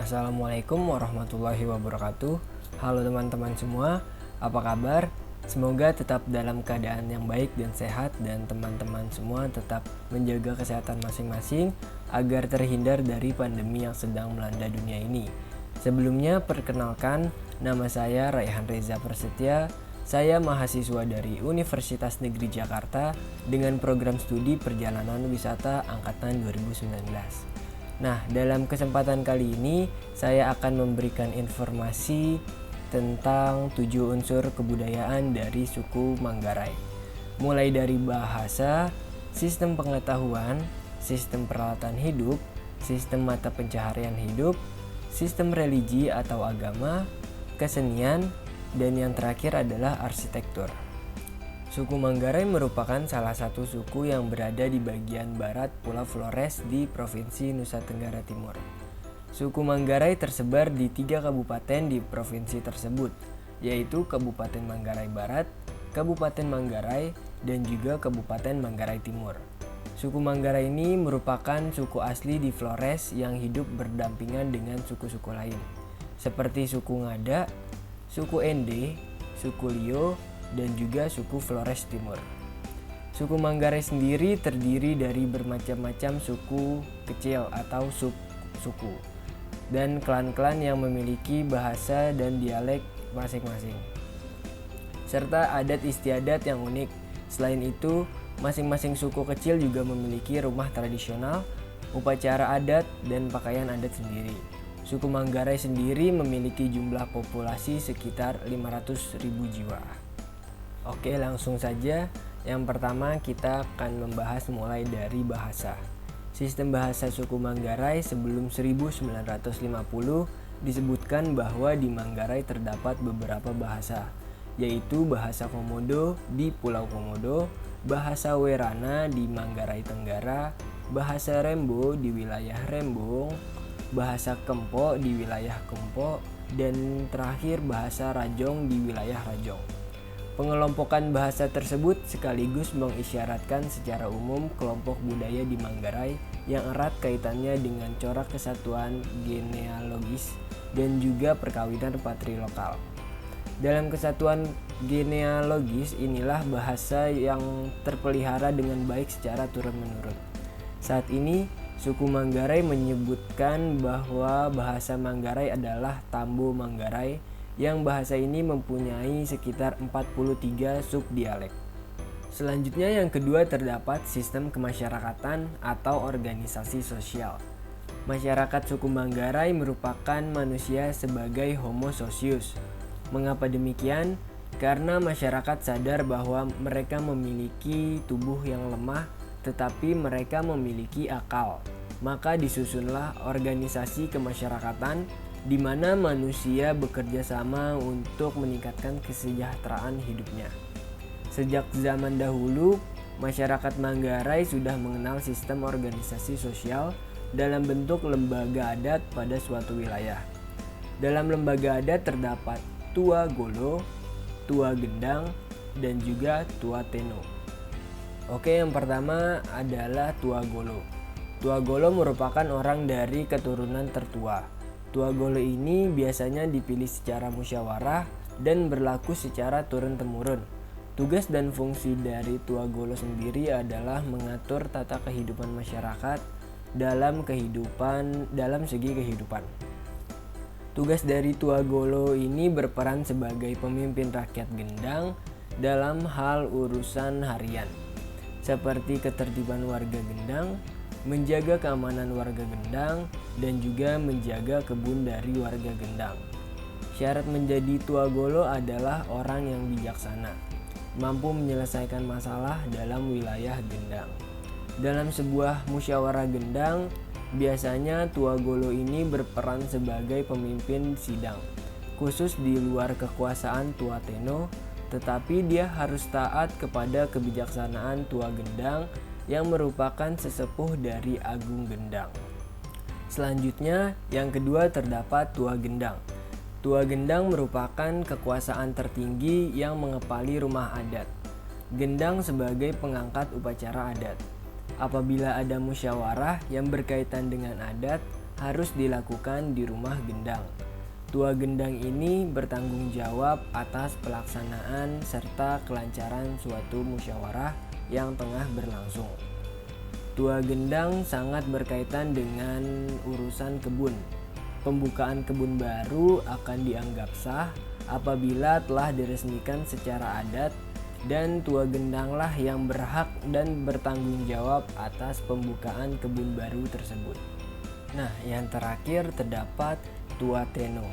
Assalamualaikum warahmatullahi wabarakatuh. Halo teman-teman semua, apa kabar? Semoga tetap dalam keadaan yang baik dan sehat, dan teman-teman semua tetap menjaga kesehatan masing-masing agar terhindar dari pandemi yang sedang melanda dunia ini. Sebelumnya perkenalkan, nama saya Raihan Reza Prasetya. Saya mahasiswa dari Universitas Negeri Jakarta dengan program studi Perjalanan Wisata angkatan 2019. Nah, dalam kesempatan kali ini saya akan memberikan informasi tentang 7 unsur kebudayaan dari suku Manggarai. Mulai dari bahasa, sistem pengetahuan, sistem peralatan hidup, sistem mata pencaharian hidup, sistem religi atau agama, kesenian, dan yang terakhir adalah arsitektur. Suku Manggarai merupakan salah satu suku yang berada di bagian barat Pulau Flores di Provinsi Nusa Tenggara Timur. Suku Manggarai tersebar di 3 kabupaten di provinsi tersebut, yaitu Kabupaten Manggarai Barat, Kabupaten Manggarai, dan juga Kabupaten Manggarai Timur. Suku Manggarai ini merupakan suku asli di Flores yang hidup berdampingan dengan suku-suku lain, seperti suku Ngada, suku Ende, suku Lio, dan juga suku Flores Timur. Suku Manggarai sendiri terdiri dari bermacam-macam suku kecil atau sub-suku dan klan-klan yang memiliki bahasa dan dialek masing-masing, serta adat istiadat yang unik. Selain itu, masing-masing suku kecil juga memiliki rumah tradisional, upacara adat, dan pakaian adat sendiri. Suku Manggarai sendiri memiliki jumlah populasi sekitar 500.000 jiwa. Oke, langsung saja. Yang pertama kita akan membahas mulai dari bahasa. Sistem bahasa suku Manggarai sebelum 1950 disebutkan bahwa di Manggarai terdapat beberapa bahasa, yaitu bahasa Komodo di Pulau Komodo, bahasa Werana di Manggarai Tenggara, bahasa Rembo di wilayah Rembong, bahasa Kempo di wilayah Kempo, dan terakhir bahasa Rajong di wilayah Rajong. Pengelompokan bahasa tersebut sekaligus mengisyaratkan secara umum kelompok budaya di Manggarai yang erat kaitannya dengan corak kesatuan genealogis dan juga perkawinan patrilokal. Dalam kesatuan genealogis inilah bahasa yang terpelihara dengan baik secara turun-menurun. Saat ini, suku Manggarai menyebutkan bahwa bahasa Manggarai adalah Tambo Manggarai, yang bahasa ini mempunyai sekitar 43 subdialek. Selanjutnya yang kedua terdapat sistem kemasyarakatan atau organisasi sosial. Masyarakat suku Manggarai merupakan manusia sebagai homo socius. Mengapa demikian? Karena masyarakat sadar bahwa mereka memiliki tubuh yang lemah tetapi mereka memiliki akal. Maka disusunlah organisasi kemasyarakatan di mana manusia bekerja sama untuk meningkatkan kesejahteraan hidupnya. Sejak zaman dahulu, masyarakat Manggarai sudah mengenal sistem organisasi sosial dalam bentuk lembaga adat pada suatu wilayah. Dalam lembaga adat terdapat Tua Golo, Tua Gendang, dan juga Tua Teno. Oke, yang pertama adalah Tua Golo. Tua Golo merupakan orang dari keturunan tertua. Tua Golo ini biasanya dipilih secara musyawarah dan berlaku secara turun-temurun. Tugas dan fungsi dari Tua Golo sendiri adalah mengatur tata kehidupan masyarakat dalam segi kehidupan. Tugas dari Tua Golo ini berperan sebagai pemimpin rakyat Gendang dalam hal urusan harian, seperti ketertiban warga Gendang, menjaga keamanan warga Gendang, dan juga menjaga kebun dari warga Gendang. Syarat menjadi Tua Golo adalah orang yang bijaksana, mampu menyelesaikan masalah dalam wilayah Gendang. Dalam sebuah musyawarah Gendang, biasanya Tua Golo ini berperan sebagai pemimpin sidang, khusus di luar kekuasaan Tua Teno, tetapi dia harus taat kepada kebijaksanaan Tua Gendang yang merupakan sesepuh dari Agung Gendang. Selanjutnya, yang kedua terdapat Tua Gendang. Tua Gendang merupakan kekuasaan tertinggi yang mengepali rumah adat. Gendang sebagai pengangkat upacara adat. Apabila ada musyawarah yang berkaitan dengan adat, harus dilakukan di rumah gendang. Tua gendang ini bertanggung jawab atas pelaksanaan serta kelancaran suatu musyawarah yang tengah berlangsung. Tua gendang sangat berkaitan dengan urusan kebun. Pembukaan kebun baru akan dianggap sah apabila telah diresmikan secara adat, dan tua gendanglah yang berhak dan bertanggung jawab atas pembukaan kebun baru tersebut. Nah, yang terakhir terdapat tua teno.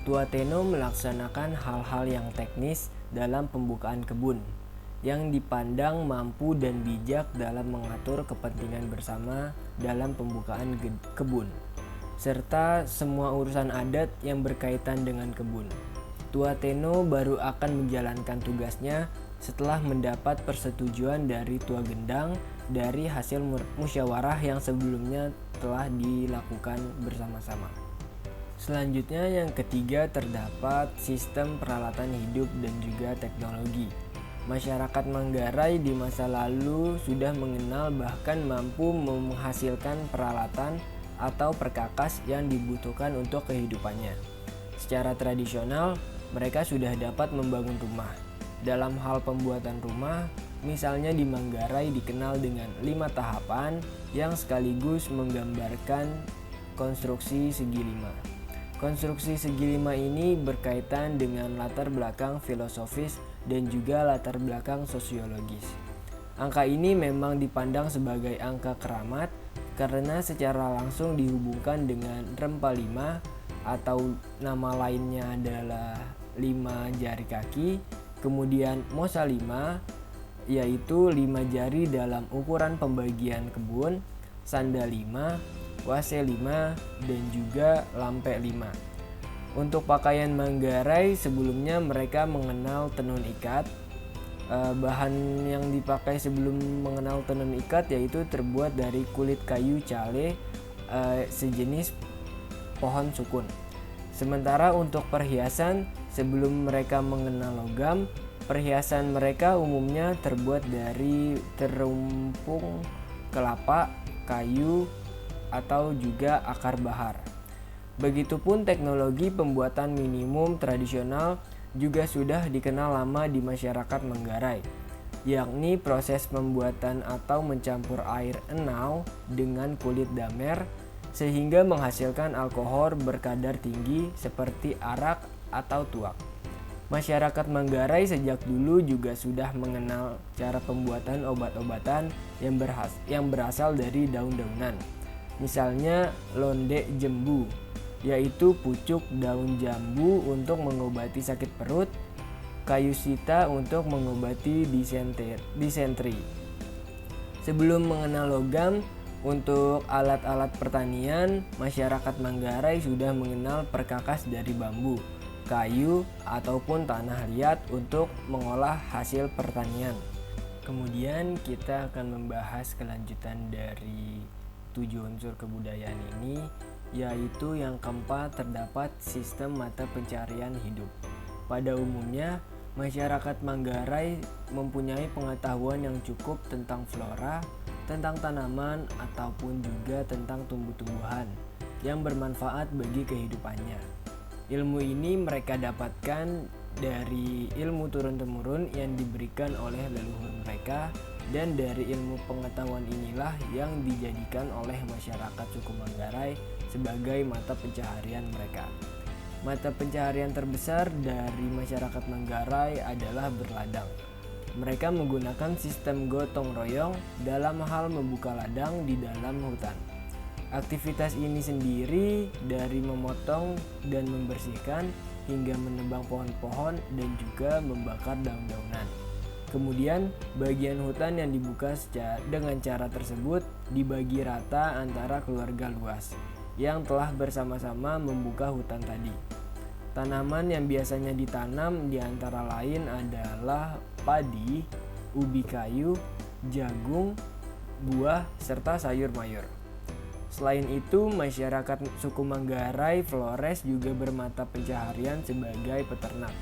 Tua teno melaksanakan hal-hal yang teknis dalam pembukaan kebun, yang dipandang mampu dan bijak dalam mengatur kepentingan bersama dalam pembukaan kebun, serta semua urusan adat yang berkaitan dengan kebun. Tua teno baru akan menjalankan tugasnya setelah mendapat persetujuan dari tua gendang dari hasil musyawarah yang sebelumnya telah dilakukan bersama-sama. Selanjutnya yang ketiga terdapat sistem peralatan hidup dan juga teknologi. Masyarakat Manggarai di masa lalu sudah mengenal bahkan mampu menghasilkan peralatan atau perkakas yang dibutuhkan untuk kehidupannya. Secara tradisional, mereka sudah dapat membangun rumah. Dalam hal pembuatan rumah, misalnya di Manggarai dikenal dengan 5 tahapan yang sekaligus menggambarkan konstruksi segi 5. Konstruksi segi 5 ini berkaitan dengan latar belakang filosofis dan juga latar belakang sosiologis. Angka ini memang dipandang sebagai angka keramat karena secara langsung dihubungkan dengan rempa 5 atau nama lainnya adalah 5 jari kaki, kemudian mosa 5 yaitu 5 jari dalam ukuran pembagian kebun, sanda 5, wase 5, dan juga lampe 5. Untuk pakaian Manggarai sebelumnya mereka mengenal tenun ikat. Bahan yang dipakai sebelum mengenal tenun ikat yaitu terbuat dari kulit kayu cale sejenis pohon sukun. Sementara untuk perhiasan sebelum mereka mengenal logam, perhiasan mereka umumnya terbuat dari terumpung kelapa, kayu, atau juga akar bahar. Begitupun teknologi pembuatan minimum tradisional juga sudah dikenal lama di masyarakat Manggarai, yakni proses pembuatan atau mencampur air enau dengan kulit damer sehingga menghasilkan alkohol berkadar tinggi seperti arak atau tuak. Masyarakat Manggarai sejak dulu juga sudah mengenal cara pembuatan obat-obatan yang berasal dari daun-daunan. Misalnya londe jembu, yaitu pucuk daun jambu untuk mengobati sakit perut, kayu sita untuk mengobati disentri. Sebelum mengenal logam, untuk alat-alat pertanian, masyarakat Manggarai sudah mengenal perkakas dari bambu, kayu, ataupun tanah liat untuk mengolah hasil pertanian. Kemudian kita akan membahas kelanjutan dari 7 unsur kebudayaan ini, yaitu yang keempat terdapat sistem mata pencarian hidup. Pada umumnya, masyarakat Manggarai mempunyai pengetahuan yang cukup tentang flora, tentang tanaman, ataupun juga tentang tumbuh-tumbuhan yang bermanfaat bagi kehidupannya. Ilmu ini mereka dapatkan dari ilmu turun-temurun yang diberikan oleh leluhur mereka, dan dari ilmu pengetahuan inilah yang dijadikan oleh masyarakat suku Manggarai sebagai mata pencaharian mereka. Mata pencaharian terbesar dari masyarakat Manggarai adalah berladang. Mereka menggunakan sistem gotong royong dalam hal membuka ladang di dalam hutan. Aktivitas ini sendiri dari memotong dan membersihkan hingga menebang pohon-pohon dan juga membakar daun-daunan. Kemudian, bagian hutan yang dibuka dengan cara tersebut dibagi rata antara keluarga luas yang telah bersama-sama membuka hutan tadi. Tanaman yang biasanya ditanam di antara lain adalah padi, ubi kayu, jagung, buah, serta sayur mayur. Selain itu, masyarakat suku Manggarai Flores juga bermata pencaharian sebagai peternak.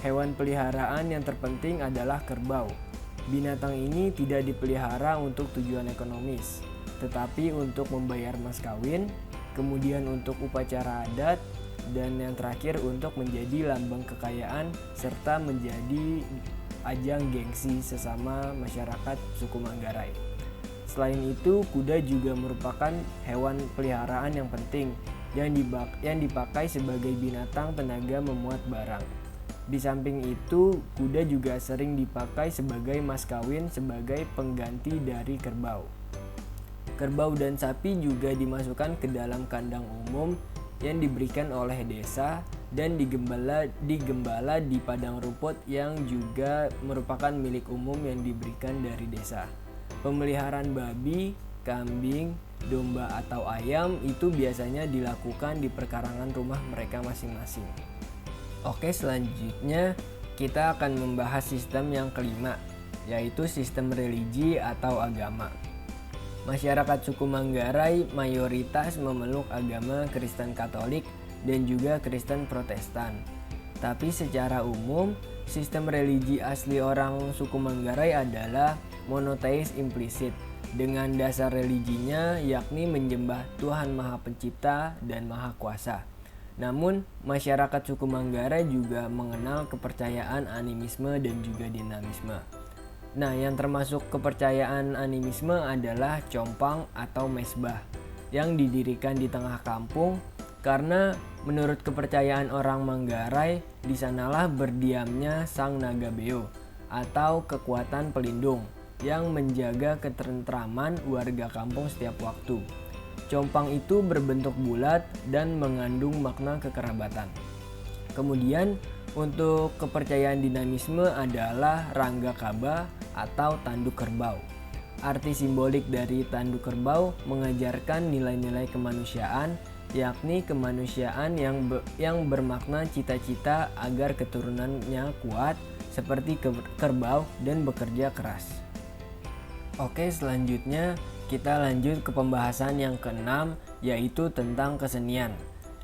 Hewan peliharaan yang terpenting adalah kerbau. Binatang ini tidak dipelihara untuk tujuan ekonomis, tetapi untuk membayar mas kawin, kemudian untuk upacara adat, dan yang terakhir untuk menjadi lambang kekayaan serta menjadi ajang gengsi sesama masyarakat suku Manggarai. Selain itu, kuda juga merupakan hewan peliharaan yang penting yang dipakai sebagai binatang tenaga memuat barang. Di samping itu, kuda juga sering dipakai sebagai mas kawin sebagai pengganti dari kerbau. Kerbau dan sapi juga dimasukkan ke dalam kandang umum yang diberikan oleh desa dan digembala di padang rumput yang juga merupakan milik umum yang diberikan dari desa. Pemeliharaan babi, kambing, domba atau ayam itu biasanya dilakukan di perkarangan rumah mereka masing-masing. Oke, selanjutnya kita akan membahas sistem yang kelima, yaitu sistem religi atau agama. Masyarakat suku Manggarai mayoritas memeluk agama Kristen Katolik dan juga Kristen Protestan. Tapi secara umum, sistem religi asli orang suku Manggarai adalah monoteis implisit, dengan dasar religinya yakni menyembah Tuhan Maha Pencipta dan Maha Kuasa. Namun, masyarakat suku Manggarai juga mengenal kepercayaan animisme dan juga dinamisme. Nah, yang termasuk kepercayaan animisme adalah compang atau mesbah yang didirikan di tengah kampung karena menurut kepercayaan orang Manggarai, di sanalah berdiamnya Sang Naga Beo atau kekuatan pelindung yang menjaga ketentraman warga kampung setiap waktu. Compang itu berbentuk bulat dan mengandung makna kekerabatan. Kemudian untuk kepercayaan dinamisme adalah Rangga Kaba atau tanduk kerbau. Arti simbolik dari tanduk kerbau mengajarkan nilai-nilai kemanusiaan, yakni kemanusiaan yang bermakna cita-cita agar keturunannya kuat seperti kerbau dan bekerja keras. Oke, selanjutnya kita lanjut ke pembahasan yang keenam, yaitu tentang kesenian.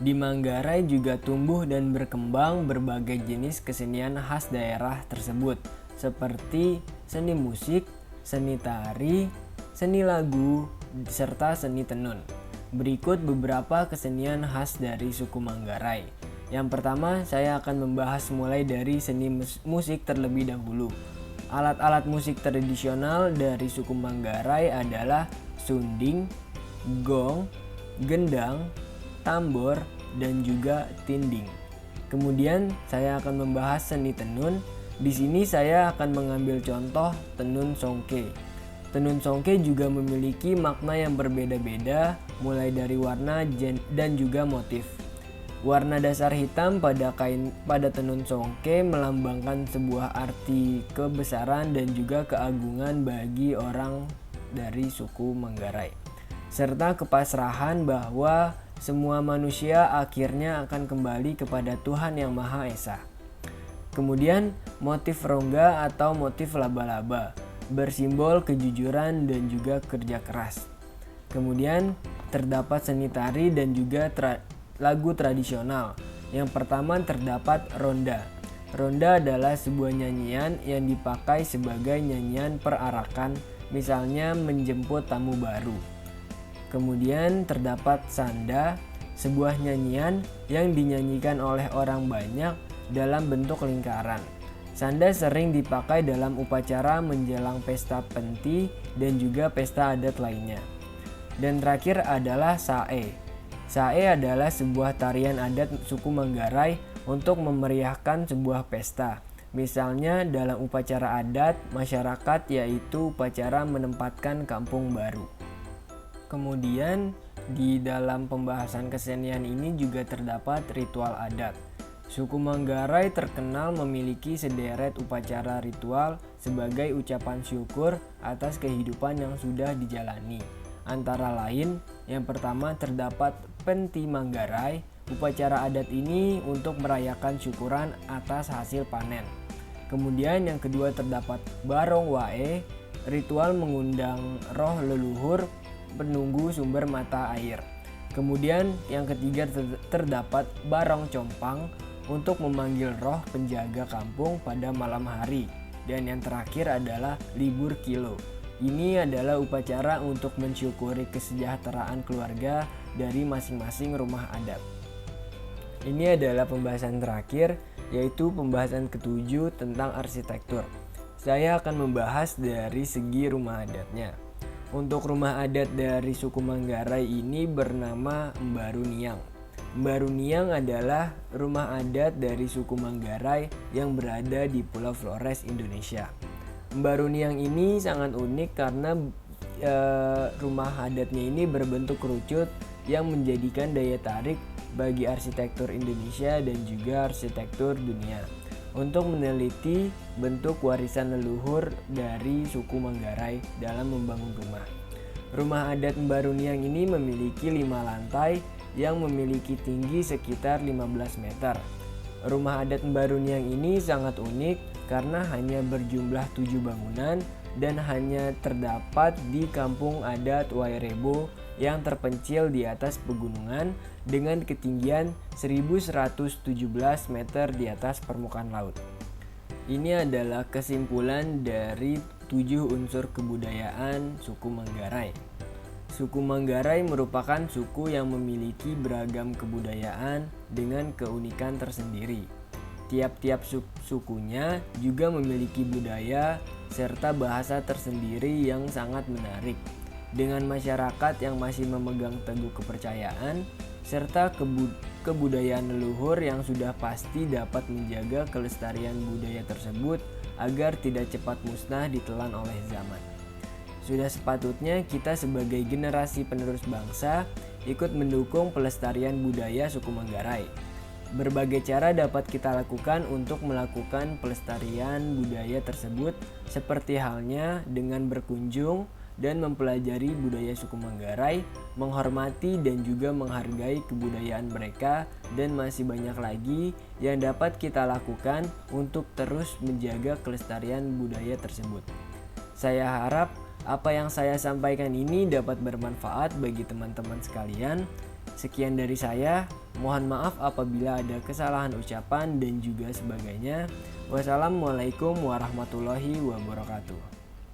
Di Manggarai juga tumbuh dan berkembang berbagai jenis kesenian khas daerah tersebut, seperti seni musik, seni tari, seni lagu, serta seni tenun. Berikut beberapa kesenian khas dari suku Manggarai. Yang pertama, saya akan membahas mulai dari seni musik terlebih dahulu. Alat-alat musik tradisional dari suku Manggarai adalah sunding, gong, gendang, tambor, dan juga tinding. Kemudian saya akan membahas seni tenun. Di sini saya akan mengambil contoh tenun songke. Tenun songke juga memiliki makna yang berbeda-beda, mulai dari warna dan juga motif. Warna dasar hitam pada tenun songke melambangkan sebuah arti kebesaran dan juga keagungan bagi orang dari suku Manggarai, serta kepasrahan bahwa semua manusia akhirnya akan kembali kepada Tuhan Yang Maha Esa. Kemudian motif rongga atau motif laba-laba bersimbol kejujuran dan juga kerja keras. Kemudian terdapat seni tari dan juga lagu tradisional. Yang pertama terdapat ronda. Ronda adalah sebuah nyanyian yang dipakai sebagai nyanyian perarakan, misalnya menjemput tamu baru. Kemudian terdapat sanda, sebuah nyanyian yang dinyanyikan oleh orang banyak dalam bentuk lingkaran. Sanda sering dipakai dalam upacara menjelang pesta penti dan juga pesta adat lainnya. Dan terakhir adalah sae. Sae adalah sebuah tarian adat suku Manggarai untuk memeriahkan sebuah pesta. Misalnya dalam upacara adat masyarakat, yaitu upacara menempatkan kampung baru. Kemudian di dalam pembahasan kesenian ini juga terdapat ritual adat. Suku Manggarai terkenal memiliki sederet upacara ritual sebagai ucapan syukur atas kehidupan yang sudah dijalani. Antara lain, yang pertama terdapat Penti Manggarai. Upacara adat ini untuk merayakan syukuran atas hasil panen. Kemudian yang kedua terdapat Barong Wae, ritual mengundang roh leluhur penunggu sumber mata air. Kemudian yang ketiga terdapat Barong Compang untuk memanggil roh penjaga kampung pada malam hari. Dan yang terakhir adalah Libur Kilo. Ini adalah upacara untuk mensyukuri kesejahteraan keluarga dari masing-masing rumah adat. Ini adalah pembahasan terakhir, yaitu pembahasan ketujuh tentang arsitektur. Saya akan membahas dari segi rumah adatnya. Untuk rumah adat dari suku Manggarai ini bernama Mbaru Niang. Mbaru Niang adalah rumah adat dari suku Manggarai yang berada di Pulau Flores, Indonesia. Mbaru Niang ini sangat unik karena rumah adatnya ini berbentuk kerucut yang menjadikan daya tarik bagi arsitektur Indonesia dan juga arsitektur dunia untuk meneliti bentuk warisan leluhur dari suku Manggarai dalam membangun rumah. Rumah adat Mbaru Niang ini memiliki 5 lantai yang memiliki tinggi sekitar 15 meter. Rumah adat Mbaru Niang ini sangat unik karena hanya berjumlah 7 bangunan dan hanya terdapat di kampung adat Wairebo yang terpencil di atas pegunungan dengan ketinggian 1117 meter di atas permukaan laut. Ini adalah kesimpulan dari 7 unsur kebudayaan suku Manggarai. Suku Manggarai merupakan suku yang memiliki beragam kebudayaan dengan keunikan tersendiri. Tiap-tiap sukunya juga memiliki budaya serta bahasa tersendiri yang sangat menarik. Dengan masyarakat yang masih memegang teguh kepercayaan serta kebudayaan leluhur yang sudah pasti dapat menjaga kelestarian budaya tersebut agar tidak cepat musnah ditelan oleh zaman. Sudah sepatutnya kita sebagai generasi penerus bangsa ikut mendukung pelestarian budaya suku Manggarai. Berbagai cara dapat kita lakukan untuk melakukan pelestarian budaya tersebut, seperti halnya dengan berkunjung dan mempelajari budaya suku Manggarai, menghormati dan juga menghargai kebudayaan mereka, dan masih banyak lagi yang dapat kita lakukan untuk terus menjaga kelestarian budaya tersebut. Saya harap apa yang saya sampaikan ini dapat bermanfaat bagi teman-teman sekalian. Sekian dari saya, mohon maaf apabila ada kesalahan ucapan dan juga sebagainya. Wassalamualaikum warahmatullahi wabarakatuh.